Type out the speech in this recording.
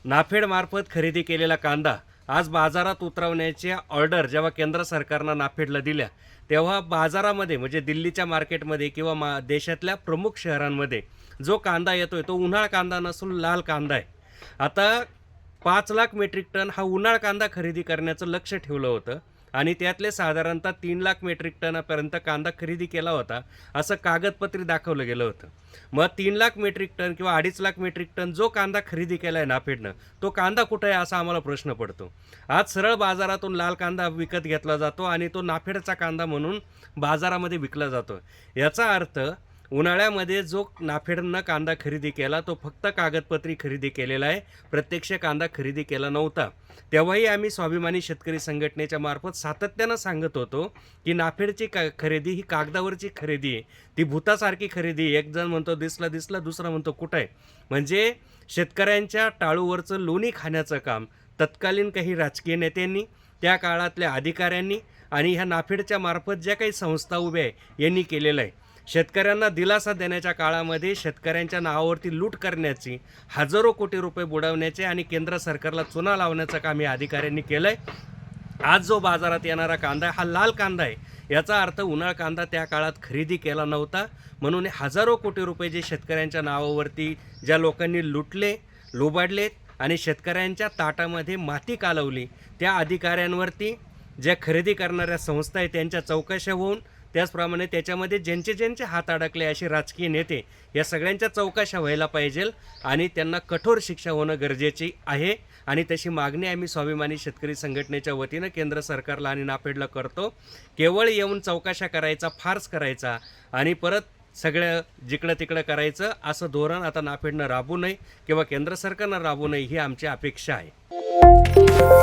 नाफेडमार्फत खरेदी केलेला कांदा आज बाजारात उतरवण्याची ऑर्डर जेव्हा केंद्र सरकारनं नाफेडला दिल्या, तेव्हा बाजारामध्ये म्हणजे दिल्लीच्या मार्केटमध्ये किंवा देशातल्या प्रमुख शहरांमध्ये जो कांदा येतोय तो उन्हाळ कांदा नसून लाल कांदा आहे. आता 5 लाख मेट्रिक टन हा उन्हाळ कांदा खरेदी करण्याचं लक्ष ठेवलं होतं आणि त्यातले साधारणतः 3 लाख मेट्रिक टनापर्यंत कांदा खरेदी केला होता असं कागदपत्री दाखवलं गेलं होतं. मग 3 लाख मेट्रिक टन किंवा 2.5 लाख मेट्रिक टन जो कांदा खरेदी केला आहे नाफेडनं, तो कांदा कुठं आहे असा आम्हाला प्रश्न पडतो. आज सरळ बाजारातून लाल कांदा विकत घेतला जातो आणि तो नाफेडचा कांदा म्हणून बाजारामध्ये विकला जातो. याचा अर्थ उन्हाळ्यामध्ये जो नाफेडनं कांदा खरेदी केला तो फक्त कागदपत्री खरेदी केलेला आहे, प्रत्यक्ष कांदा खरेदी केला नव्हता. तेव्हाही आम्ही स्वाभिमानी शेतकरी संघटनेच्या मार्फत सातत्यानं सांगत होतो की नाफेडची खरेदी ही कागदावरची खरेदी आहे, ती भूतासारखी खरेदी आहे. एक जण म्हणतो दिसला दिसला, दुसरा म्हणतो कुठं आहे. म्हणजे शेतकऱ्यांच्या टाळूवरचं लोणी खाण्याचं काम तत्कालीन काही राजकीय नेत्यांनी, त्या काळातल्या अधिकाऱ्यांनी आणि ह्या नाफेडच्या मार्फत ज्या काही संस्था उभ्या आहे यांनी केलेलं आहे. शेतकऱ्यांना दिलासा देण्याच्या काळामध्ये शेतकऱ्यांच्या नावावरती लूट करण्याची, हजारो कोटी रुपये बुडवण्याचे आणि केंद्र सरकारला चुना लावण्याचं काम या अधिकाऱ्यांनी केलं आहे. आज जो बाजारात येणारा कांदा हा लाल कांदा आहे, याचा अर्थ उन्हाळ कांदा त्या काळात खरेदी केला नव्हता. म्हणून हजारो कोटी रुपये जे शेतकऱ्यांच्या नावावरती ज्या लोकांनी लुटले, लुबाडले आणि शेतकऱ्यांच्या ताटामध्ये माती कालवली, त्या अधिकाऱ्यांवरती ज्या खरेदी करणाऱ्या संस्था आहेत त्यांच्या चौकशा होऊन, त्याचप्रमाणे त्याच्यामध्ये ज्यांचे ज्यांचे हात अडकले असे राजकीय नेते या सगळ्यांच्या चौकशा व्हायला पाहिजे आणि त्यांना कठोर शिक्षा होणं गरजेची आहे. आणि तशी मागणी आम्ही स्वाभिमानी शेतकरी संघटनेच्या वतीनं केंद्र सरकारला आणि नाफेडला करतो. केवळ येऊन चौकशा करायचा, फार्स करायचा आणि परत सगळं जिकडं तिकडं करायचं असं धोरण आता नाफेडनं राबवू नये किंवा केंद्र सरकारनं राबवू नये ही आमची अपेक्षा आहे.